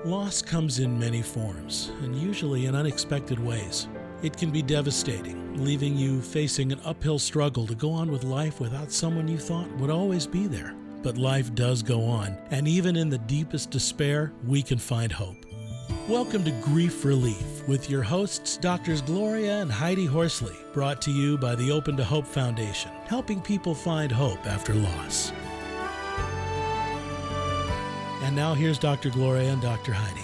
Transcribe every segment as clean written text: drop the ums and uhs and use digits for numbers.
Loss comes in many forms, and usually in unexpected ways. It can be devastating, leaving you facing an uphill struggle to go on with life without someone you thought would always be there. But life does go on, and even in the deepest despair, we can find hope. Welcome to Grief Relief with your hosts, Drs. Gloria and Heidi Horsley, brought to you by the Open to Hope Foundation, helping people find hope after loss. And now here's Dr. Gloria and Dr. Heidi.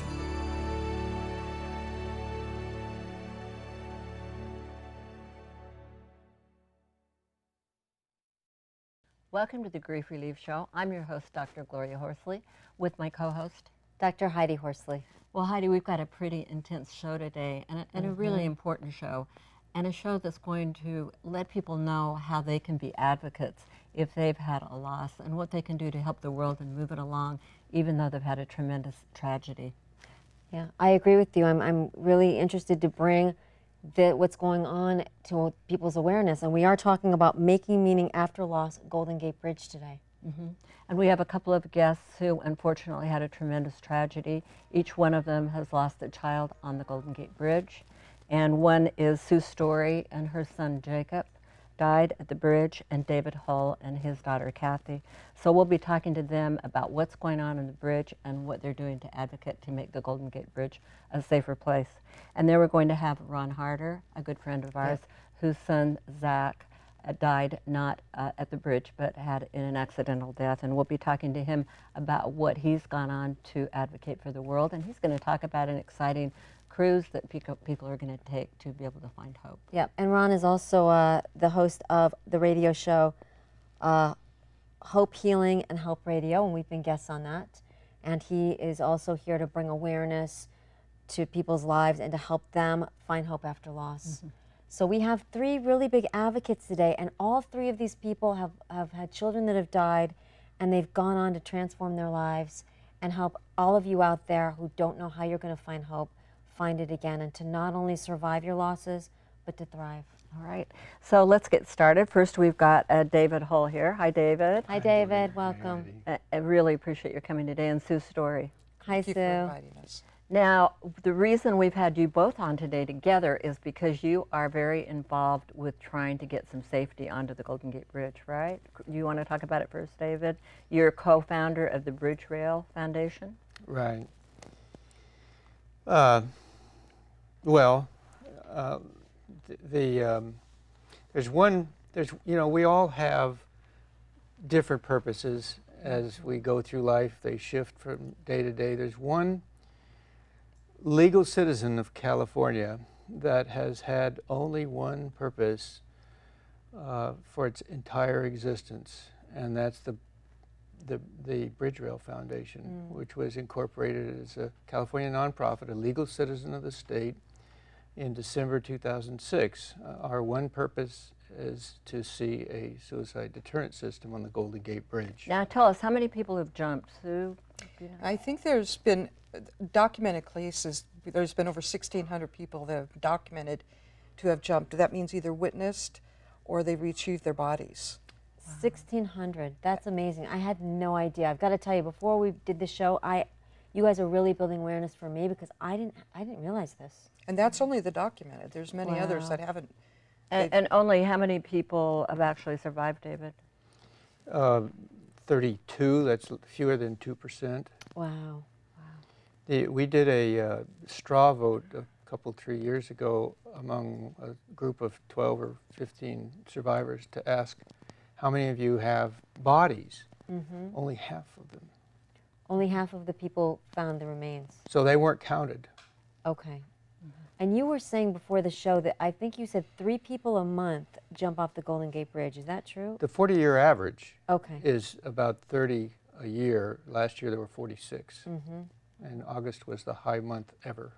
Welcome to the Grief Relief Show. I'm your host, Dr. Gloria Horsley, with my co-host, Dr. Heidi Horsley. Well, Heidi, we've got a pretty intense show today, and a really important show, and a show that's going to let people know how they can be advocates if they've had a loss and what they can do to help the world and move it along, even though they've had a tremendous tragedy. Yeah, I agree with you. I'm really interested to bring what's going on to people's awareness, and we are talking about making meaning after loss at Golden Gate Bridge today. And we have a couple of guests who unfortunately had a tremendous tragedy. Each one of them has lost a child on the Golden Gate Bridge. And one is Sue Story and her son Jacob died at the bridge, and David Hull and his daughter Kathy. So we'll be talking to them about what's going on the bridge and what they're doing to advocate to make the Golden Gate Bridge a safer place. And then we're going to have Ron Harder, a good friend of ours, whose son Zach died not at the bridge but had in an accidental death, and we'll be talking to him about what he's gone on to advocate for the world, and he's going to talk about an exciting cruise that people are going to take to be able to find hope. Yep, and Ron is also the host of the radio show Hope Healing and Help Radio, and we've been guests on that, and he is also here to bring awareness to people's lives and to help them find hope after loss. So we have three really big advocates today, and all three of these people have had children that have died, and they've gone on to transform their lives and help all of you out there who don't know how you're going to find hope, find it again, and to not only survive your losses, but to thrive. All right, so let's get started. First, we've got David Hull here. Hi, David. Hi, David. Welcome. I really appreciate your coming today, and Sue Story. Hi, Thank you Sue. for inviting us. Now, the reason we've had you both on today together is because you are very involved with trying to get some safety onto the Golden Gate Bridge, right? You want to talk about it first, David? You're co-founder of the Bridge Rail Foundation. Right. We all have different purposes as we go through life. They shift from day to day. There's one legal citizen of California that has had only one purpose for its entire existence, and that's the Bridge Rail Foundation, which was incorporated as a California nonprofit, a legal citizen of the state, in December 2006. Our one purpose is to see a suicide deterrent system on the Golden Gate Bridge. Now tell us, how many people have jumped, Sue? Do you know? I think there's been documented cases. There's been over 1,600 people that have documented to have jumped. That means either witnessed or they've retrieved their bodies. 1,600. That's amazing. I had no idea. I've got to tell you, before we did the show, you guys are really building awareness for me because I didn't realize this. And that's only the documented. There's many others that haven't. And only how many people have actually survived, David? 32. That's fewer than 2%. Wow. We did a straw vote a 3 years ago among a group of 12 or 15 survivors to ask how many of you have bodies. Only half of them. Only half of the people found the remains. So they weren't counted. Okay. And you were saying before the show that I think you said 3 people a month jump off the Golden Gate Bridge. Is that true? The 40-year average Okay. is about 30 a year. Last year there were 46. And August was the highest month ever.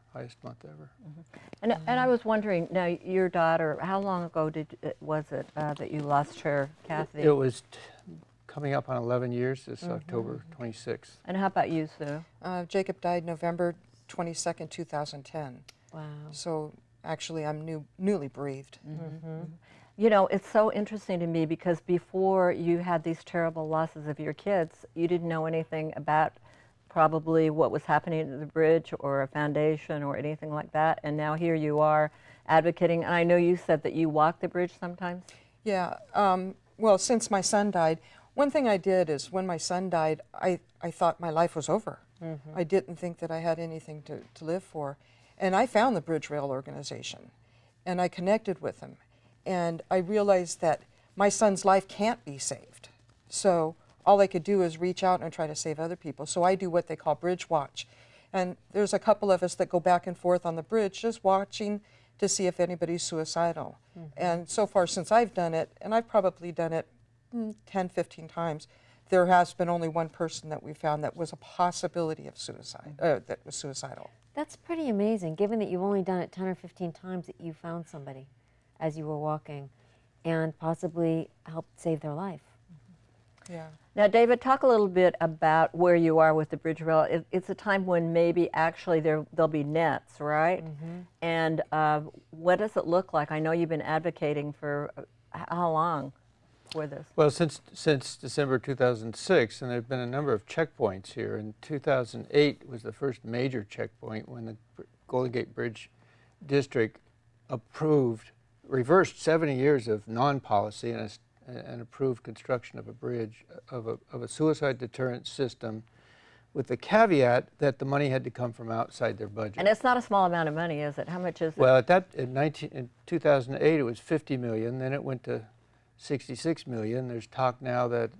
And I was wondering, now your daughter, how long ago was it that you lost her, Kathy? It was coming up on 11 years this October 26th. And how about you, Sue? Jacob died November 22nd, 2010. Wow. So actually I'm newly bereaved. You know, it's so interesting to me because before you had these terrible losses of your kids, you didn't know anything about probably what was happening at the bridge or a foundation or anything like that. And now here you are advocating. And I know you said that you walk the bridge sometimes. Yeah, well, since my son died, one thing I did is when my son died, I thought my life was over. I didn't think that I had anything to live for. And I found the Bridge Rail organization, and I connected with them. And I realized that my son's life can't be saved. So all I could do is reach out and try to save other people. So I do what they call Bridge Watch. And there's a couple of us that go back and forth on the bridge just watching to see if anybody's suicidal. And so far since I've done it, and I've probably done it 10, 15 times, there has been only one person that we found that was a possibility of suicide, that was suicidal. That's pretty amazing, given that you've only done it 10 or 15 times that you found somebody as you were walking and possibly helped save their life. Yeah. Now, David, talk a little bit about where you are with the bridge rail. It's a time when maybe actually there'll be nets, right? And what does it look like? I know you've been advocating for how long for this? Well, since December 2006, and there have been a number of checkpoints here. In 2008 was the first major checkpoint when the Golden Gate Bridge District reversed 70 years of non-policy and approved construction of a bridge, of a suicide deterrent system, with the caveat that the money had to come from outside their budget. And it's not a small amount of money, is it? How much is it? Well, in 2008 it was 50 million, then it went to 66 million. There's talk now that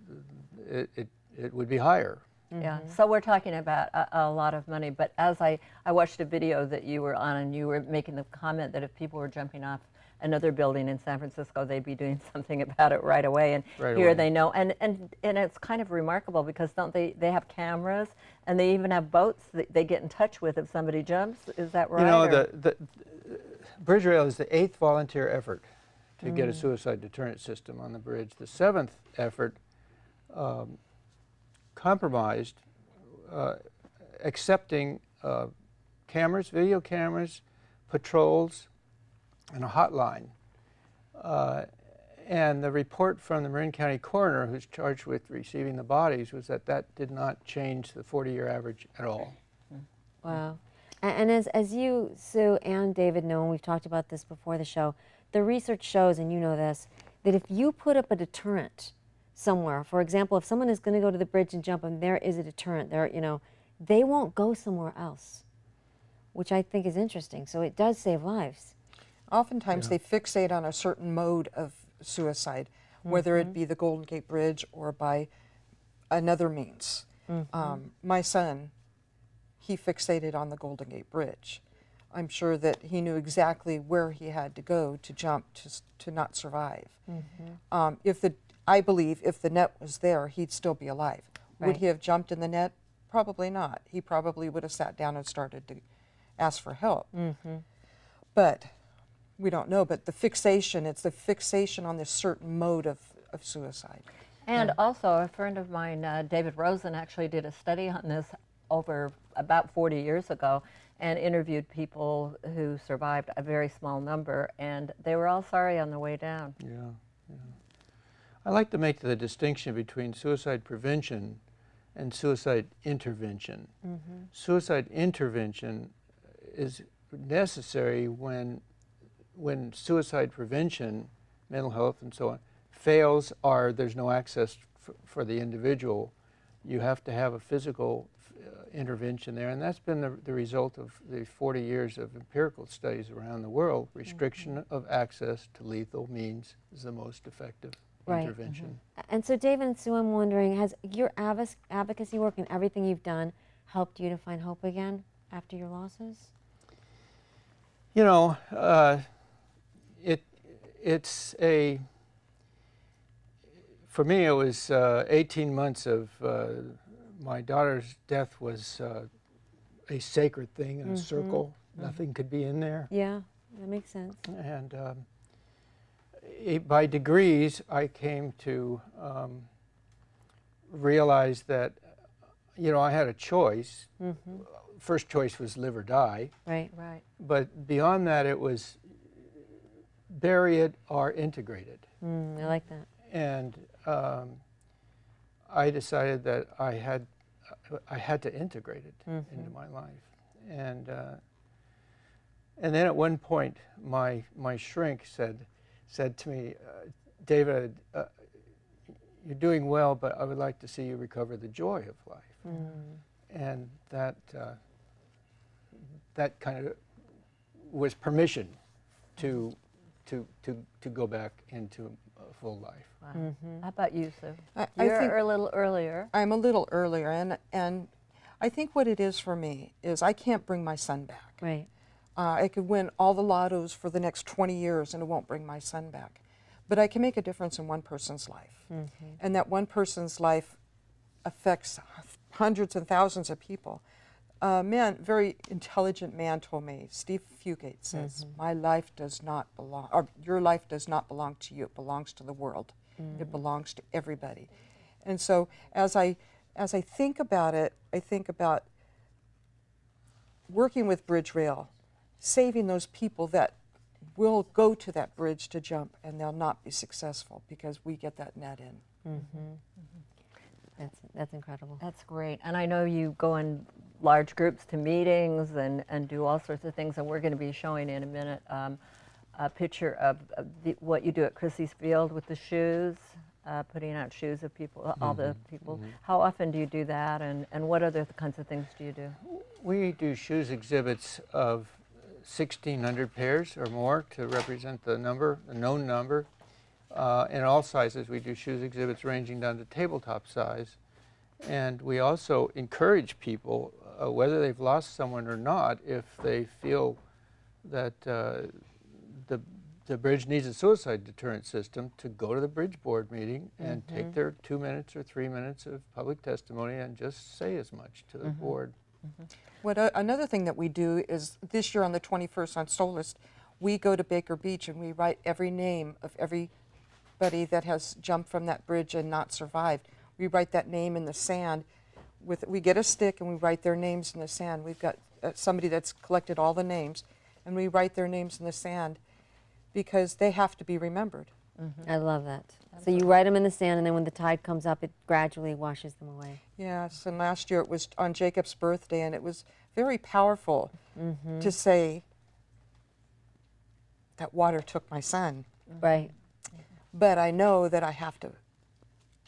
it would be higher. Yeah, so we're talking about a lot of money, but as I watched a video that you were on, and you were making the comment that if people were jumping off another building in San Francisco, they'd be doing something about it right away, and here they know, and it's kind of remarkable because don't they have cameras, and they even have boats that they get in touch with if somebody jumps, is that right? You know, the Bridge Rail is the 8th volunteer effort to get a suicide deterrent system on the bridge. The 7th effort compromised accepting cameras, video cameras, patrols, and a hotline. And the report from the Marin County coroner, who's charged with receiving the bodies, was that did not change the 40-year average at all. Wow. And as you, Sue, and David know, and we've talked about this before the show, the research shows, and you know this, that if you put up a deterrent somewhere, for example, if someone is going to go to the bridge and jump and there is a deterrent there, you know, they won't go somewhere else, which I think is interesting. So it does save lives. Oftentimes they fixate on a certain mode of suicide, whether it be the Golden Gate Bridge or by another means. My son, he fixated on the Golden Gate Bridge. I'm sure that he knew exactly where he had to go to jump to not survive. I believe if the net was there, he'd still be alive. Right. Would he have jumped in the net? Probably not. He probably would have sat down and started to ask for help. But we don't know. But the fixation, it's the fixation on this certain mode of suicide. And also, a friend of mine, David Rosen, actually did a study on this over about 40 years ago and interviewed people who survived, a very small number, and they were all sorry on the way down. Yeah. I like to make the distinction between suicide prevention and suicide intervention. Suicide intervention is necessary when suicide prevention, mental health and so on, fails, or there's no access for the individual. You have to have a physical intervention there, and that's been the result of the 40 years of empirical studies around the world. Restriction of access to lethal means is the most effective intervention. And so, David and Sue, I'm wondering, has your advocacy work and everything you've done helped you to find hope again after your losses? You know, for me it was 18 months of, my daughter's death was a sacred thing in a circle. Nothing could be in there. Yeah, that makes sense. And by degrees, I came to realize that, you know, I had a choice. First choice was live or die. Right. But beyond that, it was bury it or integrate it. I like that. And I decided that I had I had to integrate it into my life. And then at one point, my shrink said to me, David, you're doing well, but I would like to see you recover the joy of life. And that kind of was permission to go back into a full life. Wow. How about you, Sue? I You're think a little earlier. I'm a little earlier, and I think what it is for me is I can't bring my son back. Right. I could win all the lottos for the next 20 years and it won't bring my son back. But I can make a difference in one person's life. And that one person's life affects hundreds and thousands of people. A very intelligent man told me, Steve Fugate says, my life does not belong, or your life does not belong to you, it belongs to the world. It belongs to everybody. And so as I think about it, I think about working with Bridge Rail, saving those people that will go to that bridge to jump and they'll not be successful because we get that net in. That's incredible. That's great. And I know you go in large groups to meetings and do all sorts of things, and we're going to be showing in a minute a picture of what you do at Chrissy's Field with the shoes, putting out shoes of people, all the people. How often do you do that, and what other kinds of things do you do? We do shoes exhibits of 1,600 pairs or more to represent the number, the known number. In all sizes, we do shoes exhibits ranging down to tabletop size. And we also encourage people, whether they've lost someone or not, if they feel that the bridge needs a suicide deterrent system, to go to the bridge board meeting and take their 2 minutes or 3 minutes of public testimony and just say as much to the board. Another thing that we do is this year on the 21st on Solist, we go to Baker Beach and we write every name of everybody that has jumped from that bridge and not survived. We write that name in the sand. We get a stick and we write their names in the sand. We've got somebody that's collected all the names, and we write their names in the sand because they have to be remembered. I love that. So you write them in the sand, and then when the tide comes up, it gradually washes them away. Yes, and last year it was on Jacob's birthday, and it was very powerful to say that water took my son. Right. But I know that I have to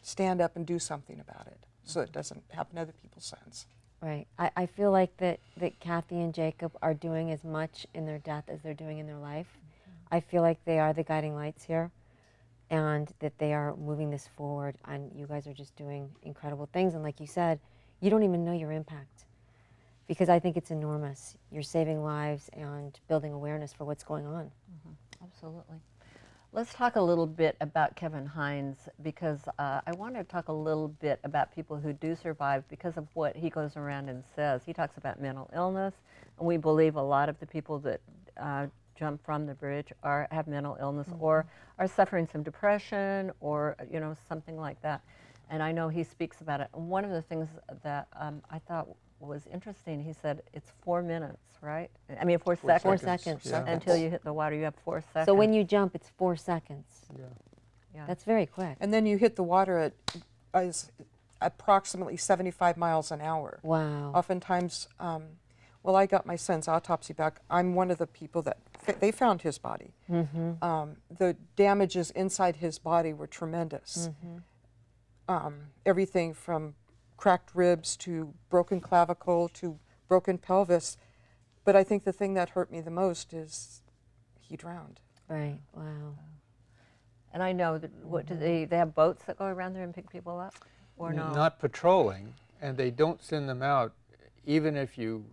stand up and do something about it so it doesn't happen to other people's sons. Right. I feel like that Kathy and Jacob are doing as much in their death as they're doing in their life. I feel like they are the guiding lights here, and that they are moving this forward, and you guys are just doing incredible things. And like you said, you don't even know your impact, because I think it's enormous. You're saving lives and building awareness for what's going on. Absolutely. Let's talk a little bit about Kevin Hines, because I want to talk a little bit about people who do survive because of what he goes around and says. He talks about mental illness, and we believe a lot of the people that jump from the bridge have mental illness or are suffering some depression or something like that. And I know he speaks about it. And one of the things that I thought was interesting, he said it's 4 minutes, right? I mean 4 seconds. 4 seconds. Yeah. Until you hit the water, you have 4 seconds. So when you jump, it's 4 seconds. Yeah. That's very quick. And then you hit the water at approximately 75 miles an hour. Wow. Oftentimes, I got my son's autopsy back. I'm one of the people that they found his body. The damages inside his body were tremendous. Everything from cracked ribs to broken clavicle to broken pelvis. But I think the thing that hurt me the most is he drowned. Right. Wow. And I know that what do they have boats that go around there and pick people up, or no? Not patrolling, and they don't send them out, even if you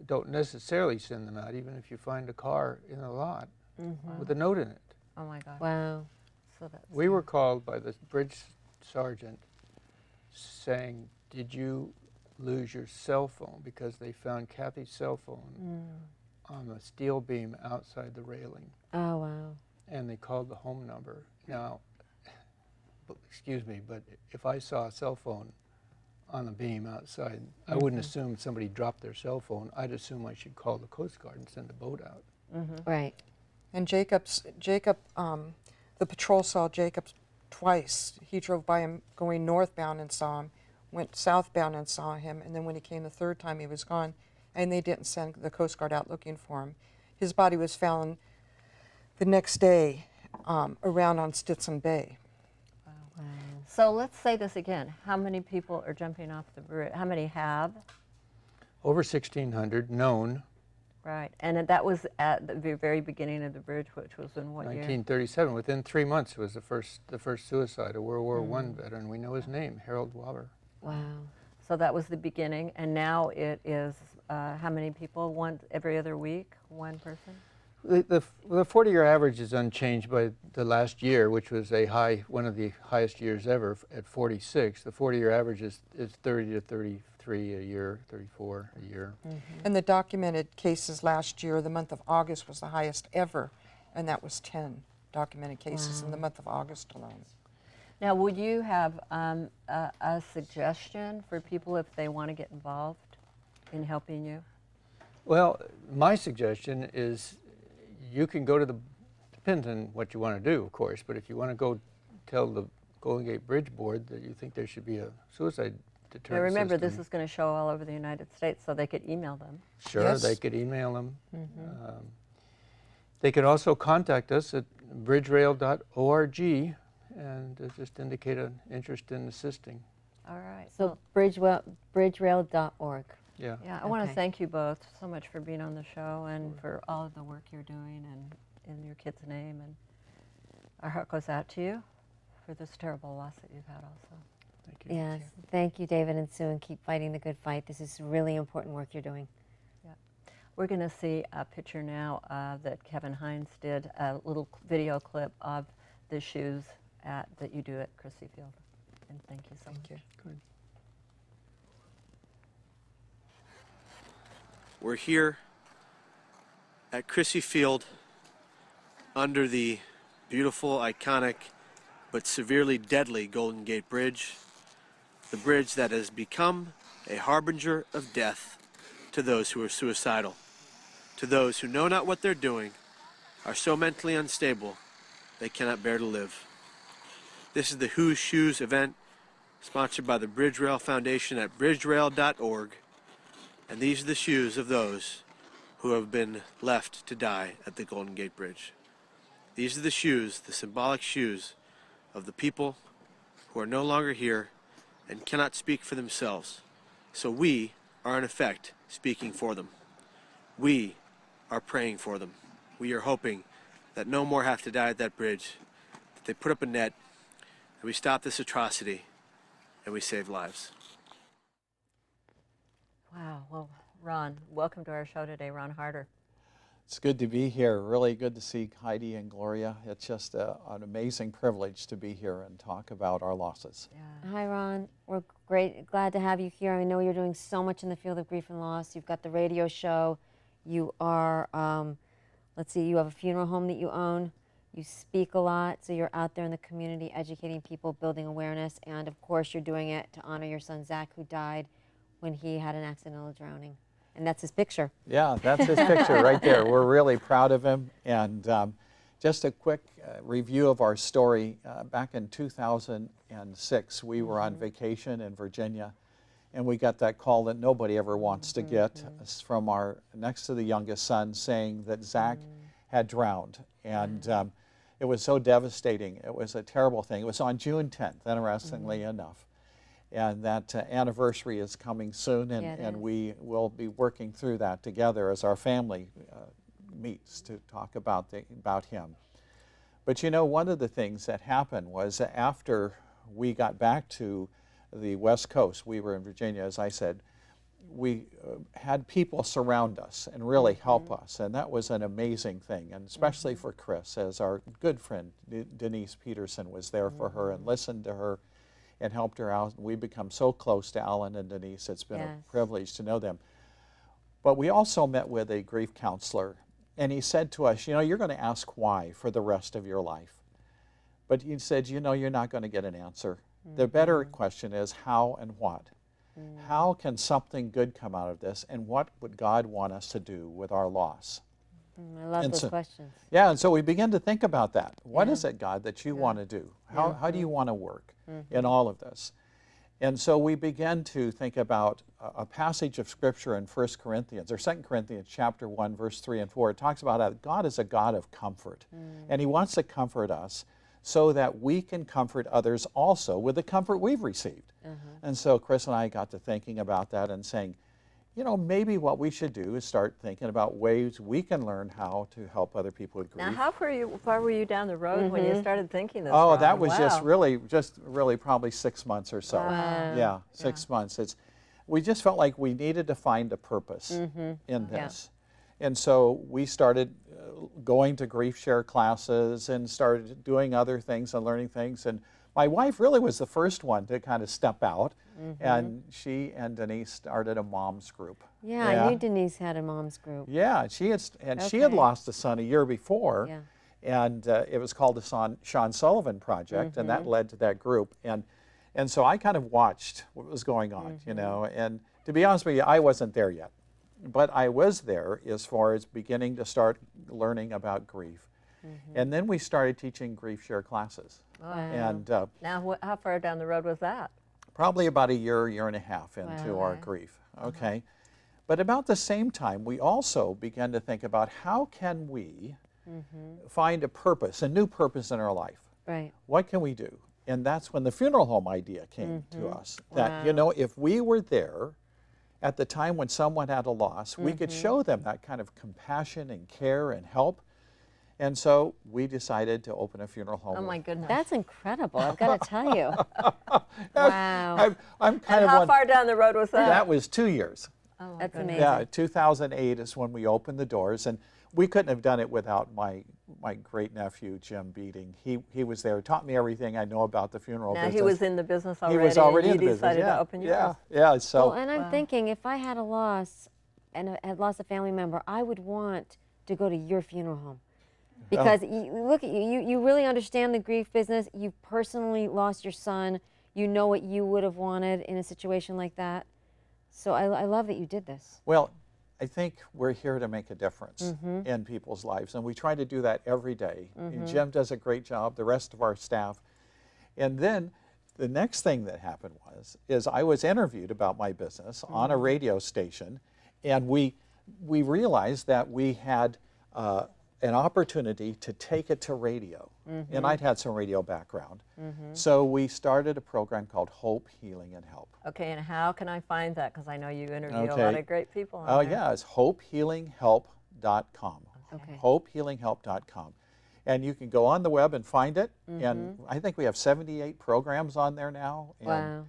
don't necessarily send them out, even if you find a car in a lot with a note in it. Oh my God. Wow. So that's We were called by the bridge sergeant saying, "Did you lose your cell phone?" Because they found Kathy's cell phone on the steel beam outside the railing. Oh, wow. And they called the home number. Now, excuse me, but if I saw a cell phone on a beam outside, I wouldn't assume somebody dropped their cell phone. I'd assume I should call the Coast Guard and send a boat out. Right. And Jacob, the patrol saw Jacob twice. He drove by him going northbound and saw him. went southbound and saw him, and then when he came the third time, he was gone, and they didn't send the Coast Guard out looking for him. His body was found the next day around on Stetson Bay. Wow. So let's say this again. How many people are jumping off the bridge? How many have? Over 1,600 known. Right, and that was at the very beginning of the bridge, which was in what year? 1937. Within 3 months was the first suicide, a World War I veteran. We know his name, Harold Waber. Wow. So that was the beginning, and now it is how many people? One every other week, one person? The 40-year average is unchanged by the last year, which was one of the highest years ever at 46. The 40-year average is 30 to 33 a year, 34 a year. And the documented cases last year, the month of August was the highest ever, and that was 10 documented cases in the month of August alone. Now, would you have a suggestion for people if they want to get involved in helping you? Well, my suggestion is you can go to depends on what you want to do, of course, but if you want to go tell the Golden Gate Bridge Board that you think there should be a suicide deterrent Now remember, system. this is going to show all over the United States, so they could email them. Sure, Yes. they could email them. They could also contact us at bridgerail.org and just indicate an interest in assisting. All right. So bridgerail.org. Yeah. Yeah, I want to Okay. thank you both so much for being on the show and for all of the work you're doing and in your kid's name. And our heart goes out to you for this terrible loss that you've had also. Thank you. Yes. Thank you, David and Sue, and keep fighting the good fight. This is really important work you're doing. We're going to see a picture now that Kevin Hines did, a little video clip of the shoes that you do at Chrissy Field. And thank you so much. Thank you. Good. We're here at Chrissy Field under the beautiful, iconic, but severely deadly Golden Gate Bridge, the bridge that has become a harbinger of death to those who are suicidal, to those who know not what they're doing, are so mentally unstable they cannot bear to live. This is the Whose Shoes event, sponsored by the Bridge Rail Foundation at bridgerail.org. And these are the shoes of those who have been left to die at the Golden Gate Bridge. These are the shoes, the symbolic shoes of the people who are no longer here and cannot speak for themselves. So we are in effect speaking for them. We are praying for them. We are hoping that no more have to die at that bridge, that they put up a net, that we stop this atrocity, and we save lives. Wow. Well, Ron, welcome to our show today, Ron Harder. It's good to be here. Really good to see Heidi and Gloria. It's just an amazing privilege to be here and talk about our losses. Yeah. Hi, Ron. We're glad to have you here. I know you're doing so much in the field of grief and loss. You've got the radio show. You are, let's see, you have a funeral home that you own. You speak a lot, so you're out there in the community educating people, building awareness, and of course you're doing it to honor your son, Zach, who died when he had an accidental drowning. And that's his picture. Yeah, that's his picture right there. We're really proud of him. And just a quick review of our story. Back in 2006, we were on vacation in Virginia, and we got that call that nobody ever wants to get from our next to the youngest son saying that Zach had drowned. And it was so devastating. It was a terrible thing. It was on June 10th, interestingly enough. And that anniversary is coming soon, and we will be working through that together as our family meets to talk about him. But you know, one of the things that happened was after we got back to the West Coast, we were in Virginia, as I said, we had people surround us and really help us, and that was an amazing thing, and especially for Chris, as our good friend Denise Peterson was there for her and listened to her and helped her out. We become so close to Alan and Denise. It's been a privilege to know them. But we also met with a grief counselor, and he said to us, you know, you're going to ask why for the rest of your life. But he said, you know, you're not going to get an answer. The better question is how and what. How can something good come out of this, and what would God want us to do with our loss? I love those questions. Yeah, and so we begin to think about that. What is it, God, that you want to do? How do you want to work in all of this? And so we began to think about a passage of Scripture in 1 Corinthians, or 2 Corinthians chapter 1, verse 3 and 4. It talks about how God is a God of comfort. And He wants to comfort us so that we can comfort others also with the comfort we've received. And so Chris and I got to thinking about that and saying, you know, maybe what we should do is start thinking about ways we can learn how to help other people with grief. Now, how far were you down the road when you started thinking this? Oh, Ron? that was Wow. just really probably 6 months or so. Wow. Yeah, 6 months. We just felt like we needed to find a purpose in this. And so we started going to grief share classes and started doing other things and learning things. And my wife really was the first one to kind of step out. And she and Denise started a mom's group. Yeah, I knew Denise had a mom's group. Yeah, she had lost a son a year before. Yeah. And it was called the Sean Sullivan Project, and that led to that group. And so I kind of watched what was going on, you know. And to be honest with you, I wasn't there yet. But I was there as far as beginning to start learning about grief. And then we started teaching grief share classes. Wow. And Now, how far down the road was that? probably about a year and a half into our grief, okay? But about the same time, we also began to think about how can we find a purpose, a new purpose in our life? Right. What can we do? And that's when the funeral home idea came to us. That, you know, if we were there at the time when someone had a loss, we could show them that kind of compassion and care and help. And so we decided to open a funeral home. Oh my goodness. That's incredible, I've got to tell you. Wow. I'm kind And of how far down the road was that? That was 2 years. Oh my That's goodness. amazing. Yeah, 2008 is when we opened the doors, and we couldn't have done it without my great nephew Jim Beating. He was there, taught me everything I know about the funeral Now, business. he was in the business already. He was already and in the you business. decided Yeah, to open yours. yeah. So Well, and I'm thinking if I had a loss and I had lost a family member, I would want to go to your funeral home. Because you, look at you, you really understand the grief business. You've personally lost your son. You know what you would have wanted in a situation like that. So I love that you did this. well, I think we're here to make a difference in people's lives, and we try to do that every day. And Jim does a great job, the rest of our staff. And then the next thing that happened is I was interviewed about my business on a radio station, and we realized that we had an opportunity to take it to radio. And I'd had some radio background. So we started a program called Hope, Healing, and Help. Okay, and how can I find that? Because I know you interview a Okay. lot of great people on Oh there. yeah, it's hopehealinghelp.com. Okay. Hopehealinghelp.com. And you can go on the web and find it. And I think we have 78 programs on there now. And Wow.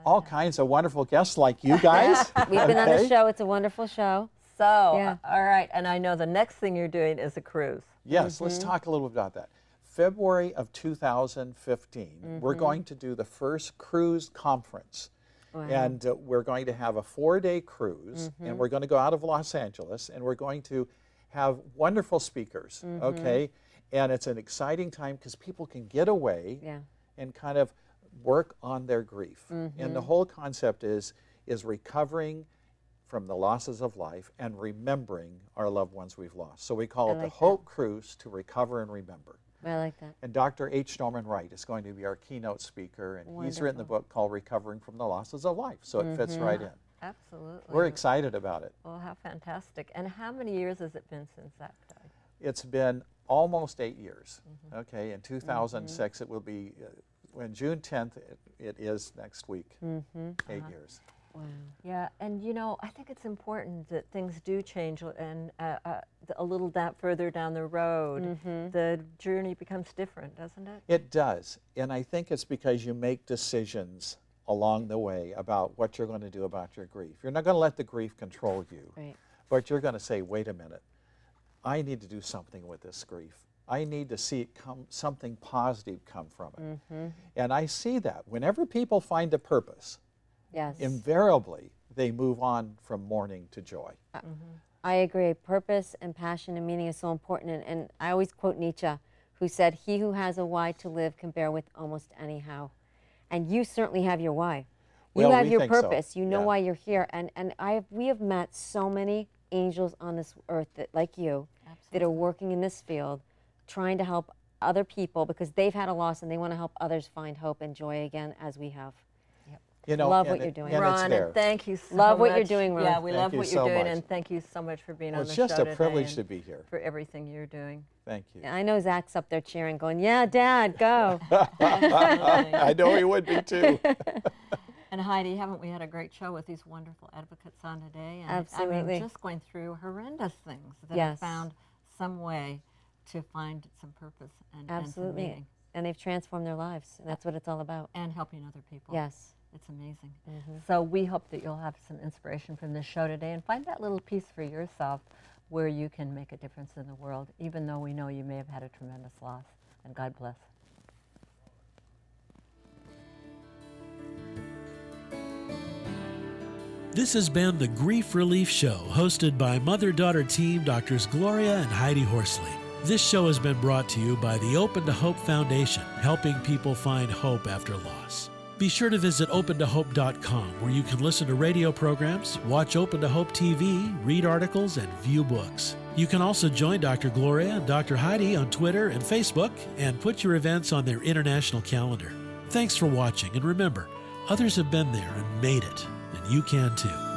all kinds of wonderful guests like you guys. We've been on the Okay? show. It's a wonderful show. So, Yeah. all right, and I know the next thing you're doing is a cruise. Yes, let's talk a little bit about that. February of 2015, we're going to do the first cruise conference. And we're going to have a 4-day cruise, and we're going to go out of Los Angeles, and we're going to have wonderful speakers, okay? And it's an exciting time because people can get away and kind of work on their grief. And the whole concept is recovering from the losses of life and remembering our loved ones we've lost. So we call it the Hope Cruise to Recover and Remember. I like that. And Dr. H. Norman Wright is going to be our keynote speaker, and he's written a book called Recovering from the Losses of Life, so it fits right in. Absolutely. We're excited about it. Well, how fantastic. And how many years has it been since Zach died? It's been almost 8 years. Okay, in 2006, it will be, when June 10th, it is next week, 8 years. Wow. Yeah, and you know, I think it's important that things do change, and a little further down the road, the journey becomes different, doesn't it? It does, and I think it's because you make decisions along the way about what you're going to do about your grief. You're not going to let the grief control you, Right. but you're going to say, wait a minute, I need to do something with this grief. I need to see something positive come from it. And I see that whenever people find a purpose, Yes. invariably they move on from mourning to joy. I agree. Purpose and passion and meaning is so important. And I always quote Nietzsche, who said, "He who has a why to live can bear with almost any how." And you certainly have your why. You Well, have we your think so. purpose. You know Yeah. why you're here. And we have met so many angels on this earth that, like you, that are working in this field, trying to help other people because they've had a loss and they want to help others find hope and joy again as we have. You know, Love and what you're it- doing. and it's Ron, there. and thank you so Love what much. you're doing, Ron. Yeah, we Thank love you what so you're doing, much. and thank you so much for being Well, on the it's show just a today privilege and to be here. for everything you're doing. Thank you. I know Zach's up there cheering, going, "Yeah, Dad, go." I know he would be too. And Heidi, haven't we had a great show with these wonderful advocates on today? And Absolutely. I mean, just going through horrendous things that Yes. have found some way to find some purpose and some Absolutely. meaning And they've transformed their lives, and that's what it's all about. and helping other people. Yes. It's amazing. So we hope that you'll have some inspiration from this show today and find that little piece for yourself where you can make a difference in the world, even though we know you may have had a tremendous loss. And God bless. This has been the Grief Relief Show, hosted by mother-daughter team Doctors Gloria and Heidi Horsley. This show has been brought to you by the Open to Hope Foundation, helping people find hope after loss. Be sure to visit opentohope.com, where you can listen to radio programs, watch Open to Hope TV, read articles, and view books. You can also join Dr. Gloria and Dr. Heidi on Twitter and Facebook and put your events on their international calendar. Thanks for watching, and remember, others have been there and made it, and you can too.